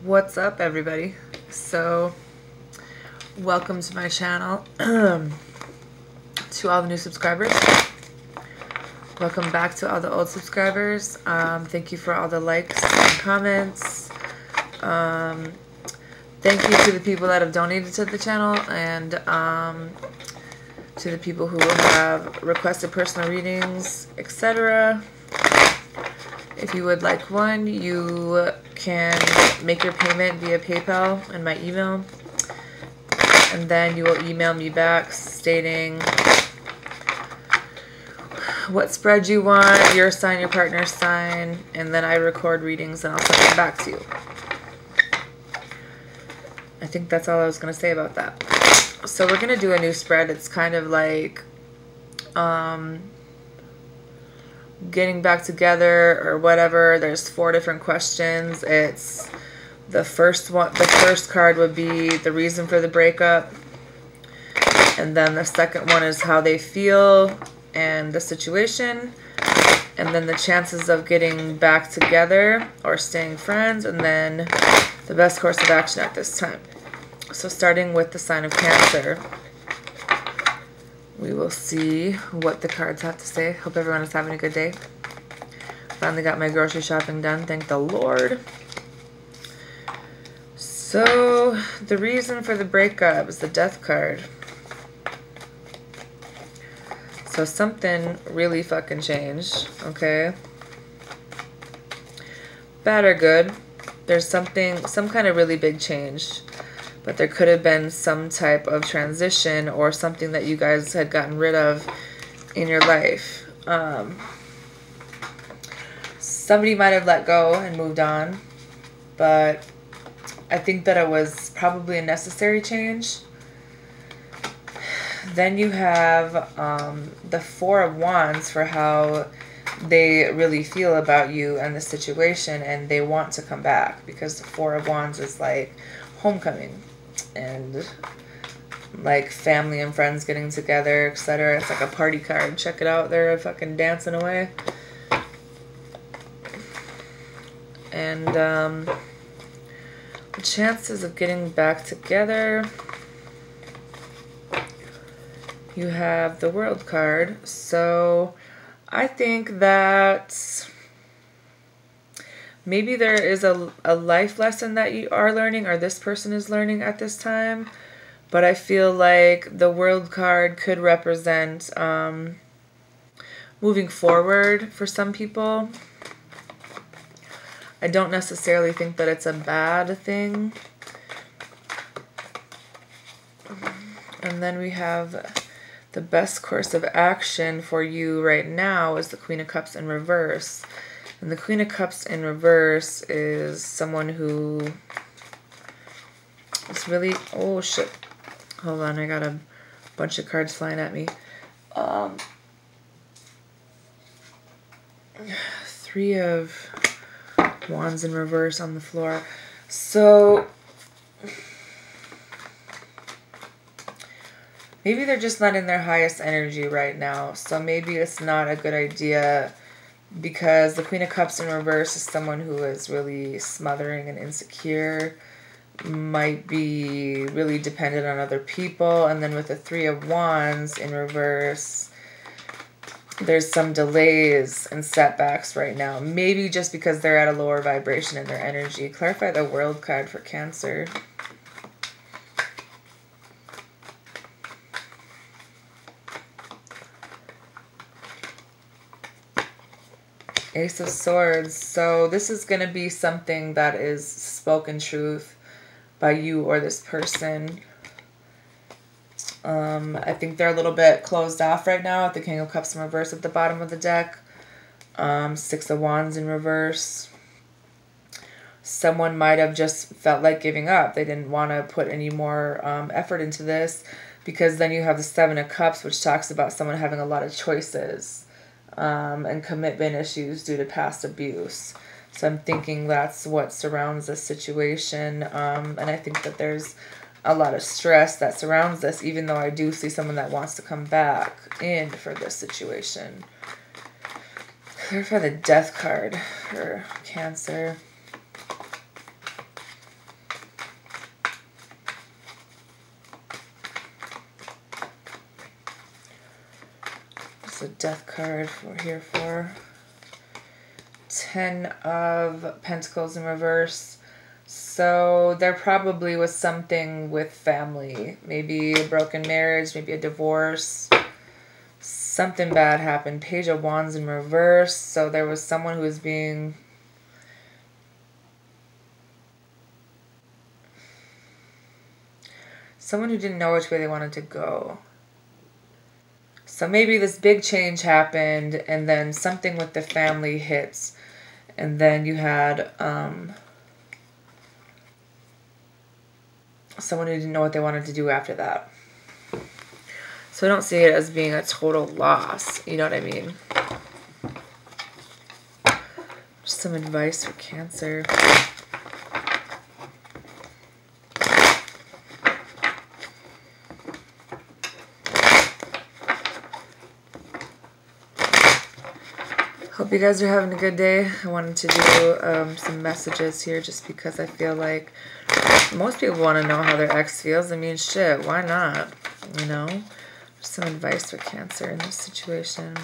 What's up, everybody? So welcome to my channel. To all the new subscribers, welcome back to all the old subscribers. Thank you for all the likes and comments. Thank you to the people that have donated to the channel, and to the people who have requested personal readings, etc. If you would like one, you can make your payment via PayPal and my email, and then you will email me back stating what spread you want, your sign, your partner's sign, and then I record readings and I'll send them back to you. I think that's all I was going to say about that. So we're going to do a new spread. It's kind of like getting back together or whatever. There's 4 different questions. It's the first one. The first card would be the reason for the breakup, and then the second one is how they feel and the situation, and then the chances of getting back together or staying friends, and then the best course of action at this time. So starting with the sign of Cancer, we will see what the cards have to say. Hope everyone is having a good day. Finally got my grocery shopping done, thank the Lord. So, the reason for the breakup is the Death card. So something really fucking changed, okay? Bad or good, there's some kind of really big change. But there could have been some type of transition or something that you guys had gotten rid of in your life. Somebody might have let go and moved on, but I think that it was probably a necessary change. Then you have the 4 of Wands for how they really feel about you and the situation, and they want to come back, because the 4 of Wands is like homecoming and like family and friends getting together, etc. It's like a party card. Check it out. They're fucking dancing away. And the chances of getting back together, you have the World card. So I think that maybe there is a life lesson that you are learning, or this person is learning at this time. But I feel like the World card could represent moving forward for some people. I don't necessarily think that it's a bad thing. And then we have the best course of action for you right now is the Queen of Cups in reverse. And the Queen of Cups in reverse is someone who is really... Oh, shit. Hold on, I got a bunch of cards flying at me. 3 of Wands in reverse on the floor. So maybe they're just not in their highest energy right now. So maybe it's not a good idea, because the Queen of Cups in reverse is someone who is really smothering and insecure, might be really dependent on other people. And then with the 3 of Wands in reverse, there's some delays and setbacks right now. Maybe just because they're at a lower vibration in their energy. Clarify the World card for Cancer. Ace of Swords. So this is going to be something that is spoken truth by you or this person. I think they're a little bit closed off right now with the King of Cups in reverse at the bottom of the deck. 6 of Wands in reverse. Someone might have just felt like giving up. They didn't want to put any more effort into this, because then you have the 7 of Cups, which talks about someone having a lot of choices and commitment issues due to past abuse. So I'm thinking that's what surrounds this situation, and I think that there's a lot of stress that surrounds this, even though I do see someone that wants to come back in for this situation. Clarify the Death card for Cancer. What's the death card for here for? 10 of Pentacles in reverse. So there probably was something with family. Maybe a broken marriage, maybe a divorce. Something bad happened. Page of Wands in reverse. So there was someone who was being... someone who didn't know which way they wanted to go. So maybe this big change happened and then something with the family hits. And then you had someone who didn't know what they wanted to do after that. So I don't see it as being a total loss. You know what I mean? Just some advice for Cancer. Hope you guys are having a good day. I wanted to do some messages here just because I feel like most people want to know how their ex feels. I mean, shit, why not? You know? Just some advice for Cancer in this situation.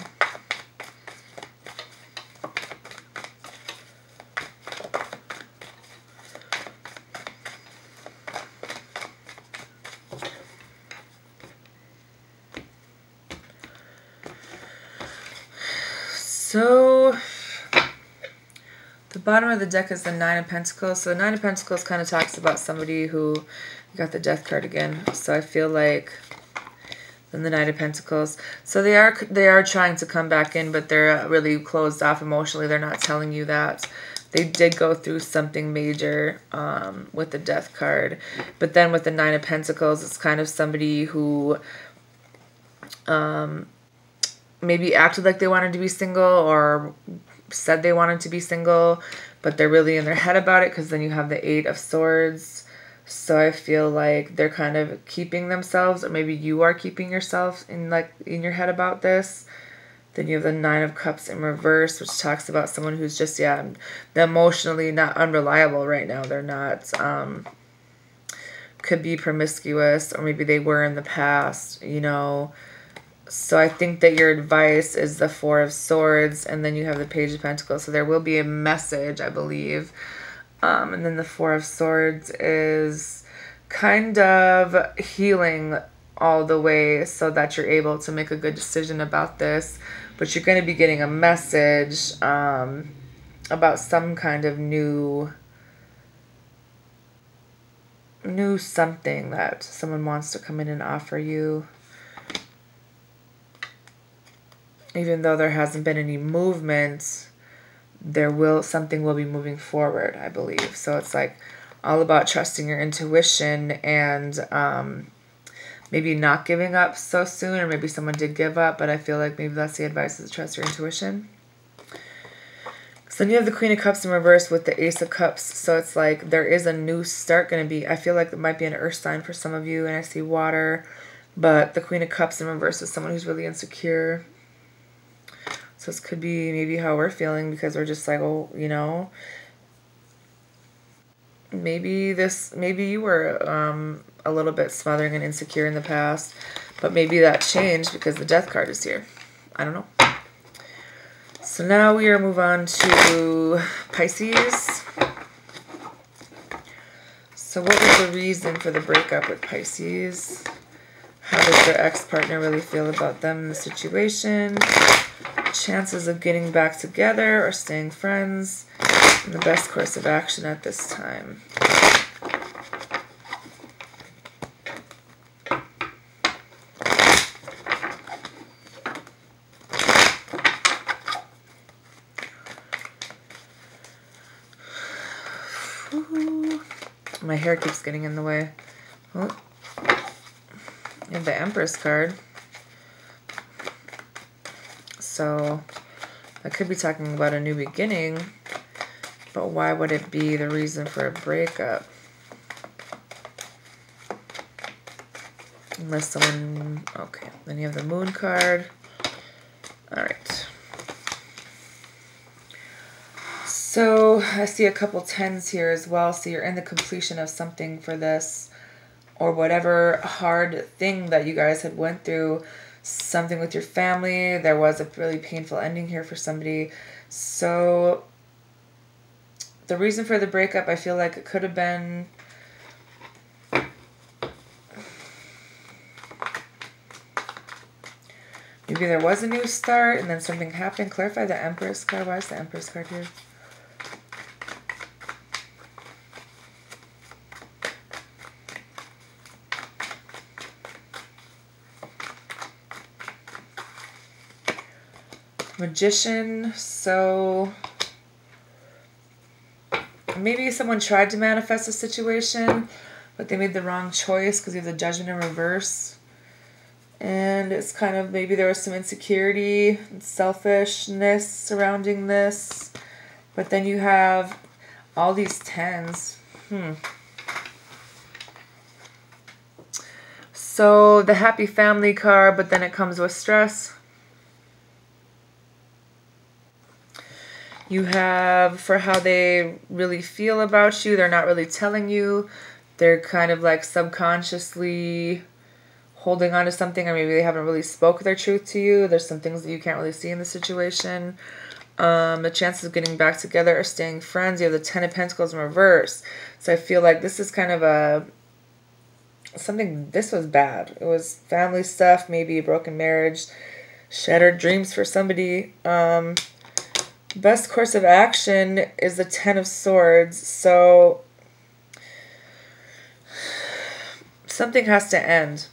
So, the bottom of the deck is the Nine of Pentacles. So the Nine of Pentacles kind of talks about somebody who got the Death card again. So I feel like then the Knight of Pentacles. So they are trying to come back in, but they're really closed off emotionally. They're not telling you that. They did go through something major with the Death card. But then with the Nine of Pentacles, it's kind of somebody who maybe acted like they wanted to be single or said they wanted to be single, but they're really in their head about it because then you have the Eight of Swords. So I feel like they're kind of keeping themselves, or maybe you are keeping yourself in your head about this. Then you have the Nine of Cups in reverse, which talks about someone who's just, they're emotionally not unreliable right now. They're not, could be promiscuous, or maybe they were in the past, you know. So I think that your advice is the Four of Swords, and then you have the Page of Pentacles. So there will be a message, I believe. And then the Four of Swords is kind of healing all the way so that you're able to make a good decision about this. But you're going to be getting a message about some kind of new something that someone wants to come in and offer you. Even though there hasn't been any movement, something will be moving forward, I believe. So it's like all about trusting your intuition and maybe not giving up so soon, or maybe someone did give up, but I feel like maybe that's the advice, is to trust your intuition. So then you have the Queen of Cups in reverse with the Ace of Cups. So it's like there is a new start going to be. I feel like it might be an earth sign for some of you, and I see water, but the Queen of Cups in reverse is someone who's really insecure. So this could be maybe how we're feeling, because we're just like, oh, you know, maybe you were a little bit smothering and insecure in the past, but maybe that changed because the Death card is here. I don't know. So now we are move on to Pisces. So what was the reason for the breakup with Pisces? How does their ex-partner really feel about them in the situation? Chances of getting back together or staying friends, and the best course of action at this time. Ooh, my hair keeps getting in the way. Oh. And the Empress card. So I could be talking about a new beginning, but why would it be the reason for a breakup? Unless someone... Okay, then you have the Moon card. All right. So I see a couple tens here as well. So you're in the completion of something for this, or whatever hard thing that you guys had went through. something with your family. There was a really painful ending here for somebody. So the reason for the breakup, I feel like it could have been maybe there was a new start and then something happened. Clarify the Empress card. Why is the Empress card here? Magician. So maybe someone tried to manifest a situation, but they made the wrong choice because you have the Judgment in reverse. And it's kind of, maybe there was some insecurity and selfishness surrounding this. But then you have all these tens. So the happy family card, but then it comes with stress. You have for how they really feel about you. They're not really telling you. They're kind of like subconsciously holding on to something, or maybe they haven't really spoke their truth to you. There's some things that you can't really see in the situation. The chances of getting back together or staying friends. You have the Ten of Pentacles in reverse. So I feel like this is kind of something, this was bad. It was family stuff, maybe a broken marriage, shattered dreams for somebody. Best course of action is the Ten of Swords. So something has to end.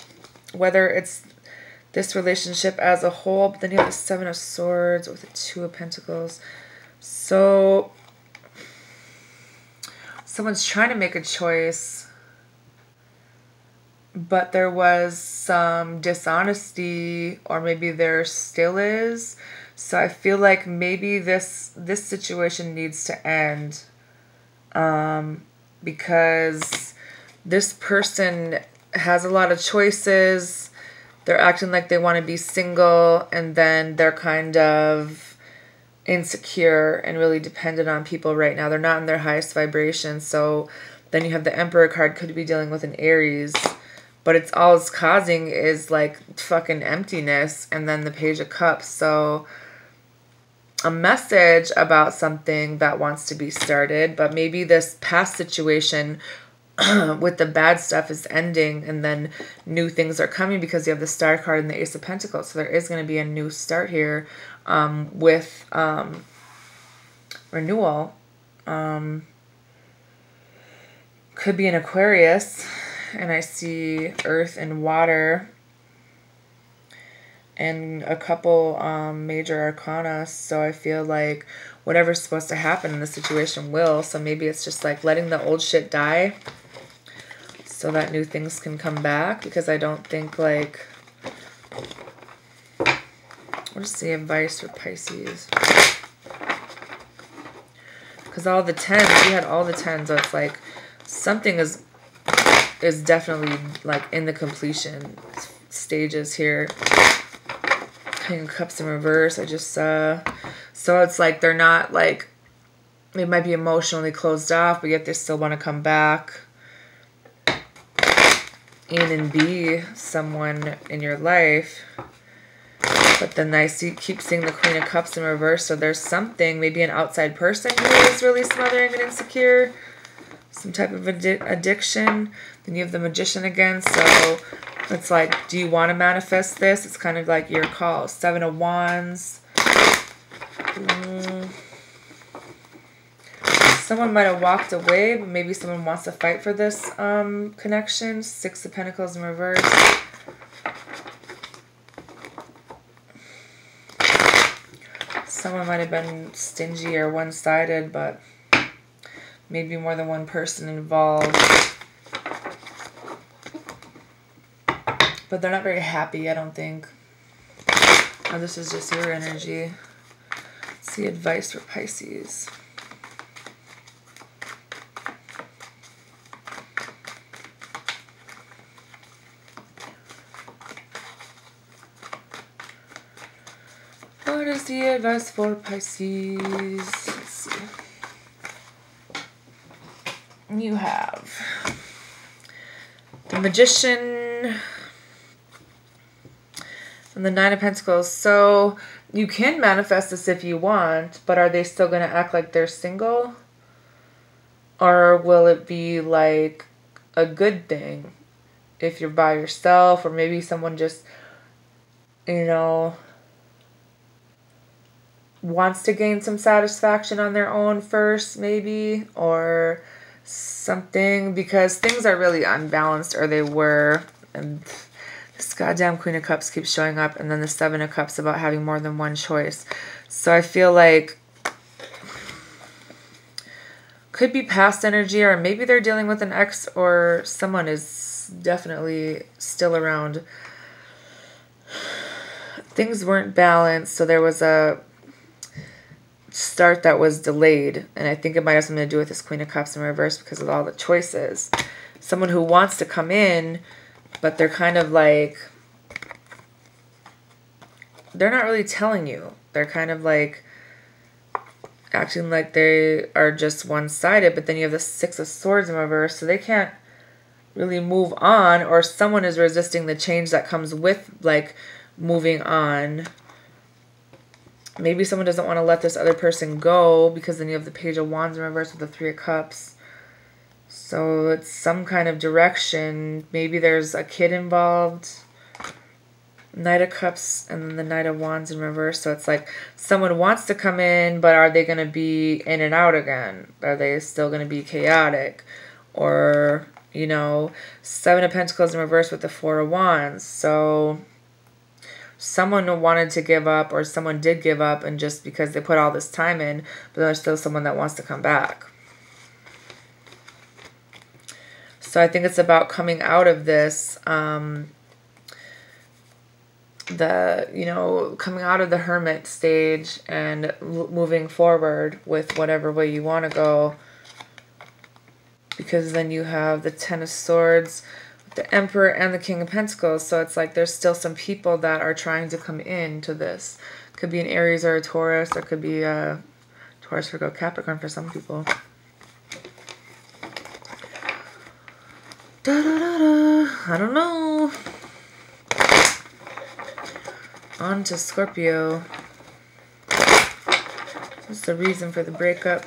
Whether it's this relationship as a whole, but then you have the Seven of Swords with the Two of Pentacles. So someone's trying to make a choice, but there was some dishonesty, or maybe there still is. So I feel like maybe this situation needs to end, because this person has a lot of choices. They're acting like they want to be single, and then they're kind of insecure and really dependent on people right now. They're not in their highest vibration. So then you have the Emperor card, could be dealing with an Aries, but it's all it's causing is like fucking emptiness. And then the Page of Cups. So a message about something that wants to be started, but maybe this past situation with the bad stuff is ending, and then new things are coming, because you have the Star card and the Ace of Pentacles. So there is going to be a new start here, with renewal. Could be an Aquarius, and I see earth and water and a couple major arcana. So I feel like whatever's supposed to happen in the situation will. So maybe it's just like letting the old shit die so that new things can come back, because I don't think like, what's the advice for Pisces? Because all the tens, we had all the tens, so it's like something is definitely like in the completion stages here. King of Cups in reverse, I just saw. So it's like they're not like, they might be emotionally closed off, but yet they still want to come back in and be someone in your life. But then I keep seeing the Queen of Cups in reverse. So there's something, maybe an outside person who is really smothering and insecure. Some type of addiction. Then you have the Magician again. So it's like, do you want to manifest this? It's kind of like your call. Seven of Wands. Someone might have walked away, but maybe someone wants to fight for this connection. Six of Pentacles in reverse. Someone might have been stingy or one-sided, but maybe more than one person involved. But they're not very happy, I don't think. Oh, this is just your energy. Let's see advice for Pisces. What is the advice for Pisces? Let's see. You have the Magician and And the Nine of Pentacles. So you can manifest this if you want, but are they still going to act like they're single? Or will it be like a good thing if you're by yourself, or maybe someone just, you know, wants to gain some satisfaction on their own first, maybe, or something, because things are really unbalanced, or they were, and this goddamn Queen of Cups keeps showing up, and then the Seven of Cups about having more than one choice. So I feel like could be past energy, or maybe they're dealing with an ex, or someone is definitely still around. Things weren't balanced, so there was a start that was delayed, and I think it might have something to do with this Queen of Cups in reverse because of all the choices. Someone who wants to come in, but they're kind of like, they're not really telling you. They're kind of like acting like they are just one-sided, but then you have the Six of Swords in reverse, so they can't really move on, or someone is resisting the change that comes with like moving on. Maybe someone doesn't want to let this other person go, because then you have the Page of Wands in reverse with the Three of Cups. So it's some kind of direction. Maybe there's a kid involved. Knight of Cups and then the Knight of Wands in reverse. So it's like someone wants to come in, but are they going to be in and out again? Are they still going to be chaotic? Or, you know, Seven of Pentacles in reverse with the Four of Wands. So someone wanted to give up, or someone did give up, and just because they put all this time in, but there's still someone that wants to come back. So I think it's about coming out of this, coming out of the hermit stage and moving forward with whatever way you want to go. Because then you have the Ten of Swords, the Emperor, and the King of Pentacles. So it's like there's still some people that are trying to come into this. Could be an Aries or a Taurus, or could be a Taurus, Virgo, Capricorn for some people. I don't know. On to Scorpio. What's the reason for the breakup?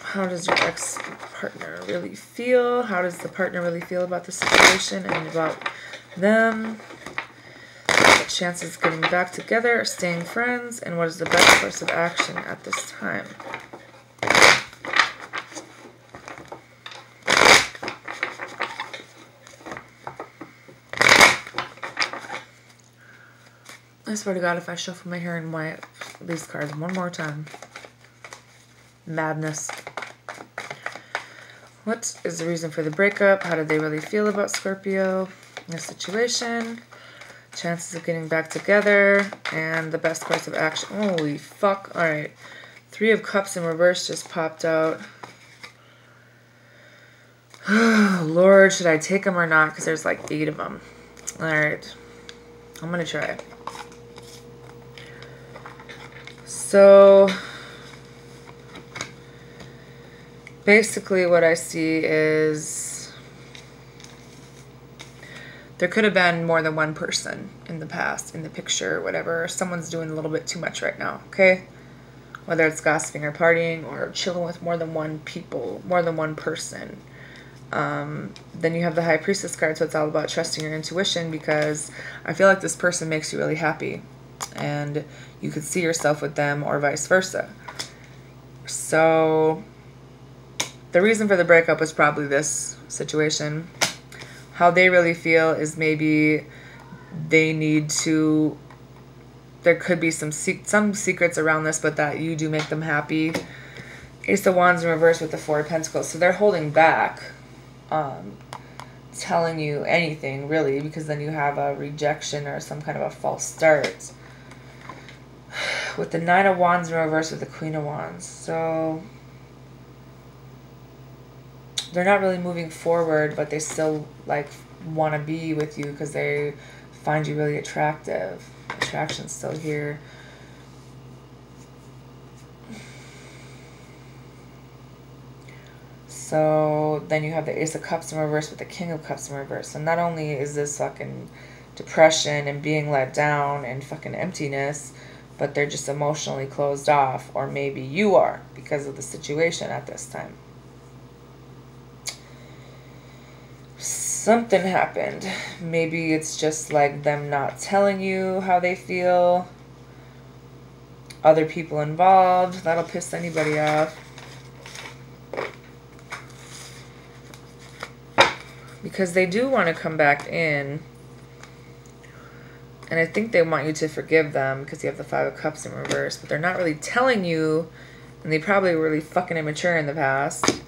How does your ex-partner really feel? How does the partner really feel about the situation and about them? What chances of getting back together or staying friends? And what is the best course of action at this time? I swear to God, if I shuffle my hair in white, these cards one more time. Madness. What is the reason for the breakup? How do they really feel about Scorpio in this situation? Chances of getting back together. And the best course of action. Holy fuck. Alright. Three of Cups in reverse just popped out. Lord, should I take them or not? Because there's like 8 of them. Alright. I'm going to try. So basically what I see is there could have been more than one person in the past, in the picture, or whatever. Someone's doing a little bit too much right now, okay? Whether it's gossiping or partying or chilling with more than one people, more than one person. Then you have the High Priestess card, so it's all about trusting your intuition, because I feel like this person makes you really happy. And you could see yourself with them, or vice versa. So the reason for the breakup was probably this situation. How they really feel is maybe they need to, there could be some secrets around this, but that you do make them happy. Ace of Wands in reverse with the Four of Pentacles. So they're holding back telling you anything, really, because then you have a rejection or some kind of a false start. With the Nine of Wands in reverse with the Queen of Wands. So they're not really moving forward, but they still like want to be with you because they find you really attractive. Attraction's still here. So then you have the Ace of Cups in reverse with the King of Cups in reverse. So not only is this fucking depression and being let down and fucking emptiness, but they're just emotionally closed off. Or maybe you are, because of the situation at this time. Something happened. Maybe it's just like them not telling you how they feel. Other people involved. That'll piss anybody off. Because they do want to come back in. And I think they want you to forgive them because you have the Five of Cups in reverse. But they're not really telling you. And they probably were really fucking immature in the past.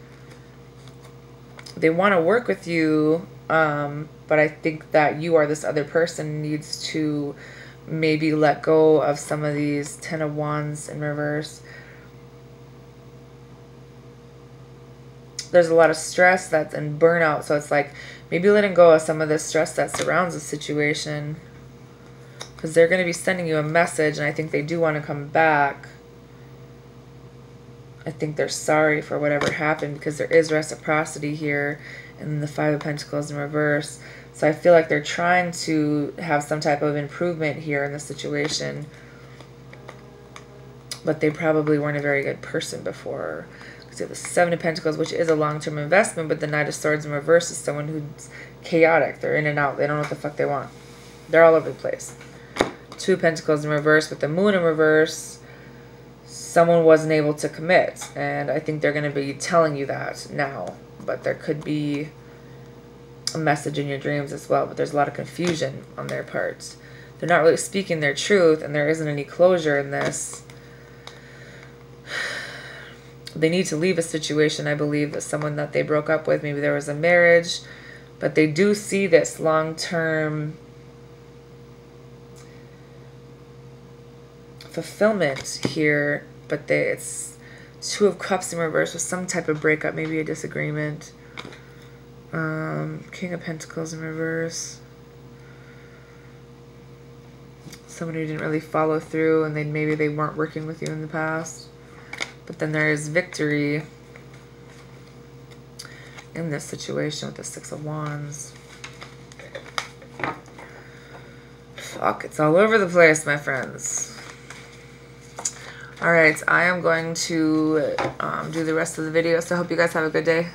They want to work with you. But I think that you or this other person needs to maybe let go of some of these Ten of Wands in reverse. There's a lot of stress that's in burnout. So it's like maybe letting go of some of the stress that surrounds the situation. Because they're going to be sending you a message. And I think they do want to come back. I think they're sorry for whatever happened. Because there is reciprocity here. And the Five of Pentacles in reverse. So I feel like they're trying to have some type of improvement here in the situation. But they probably weren't a very good person before. Because you have the Seven of Pentacles, which is a long-term investment. But the Knight of Swords in reverse is someone who's chaotic. They're in and out. They don't know what the fuck they want. They're all over the place. Two of Pentacles in reverse with the Moon in reverse. Someone wasn't able to commit. And I think they're going to be telling you that now. But there could be a message in your dreams as well. But there's a lot of confusion on their part. They're not really speaking their truth. And there isn't any closure in this. They need to leave a situation, I believe, that someone that they broke up with. Maybe there was a marriage. But they do see this long-term fulfillment here. But it's Two of Cups in reverse with some type of breakup. Maybe a disagreement. King of Pentacles in reverse. Someone who didn't really follow through. And then maybe they weren't working with you in the past. But then there is victory in this situation with the Six of Wands. Fuck, it's all over the place, my friends. Alright, I am going to do the rest of the video, so I hope you guys have a good day.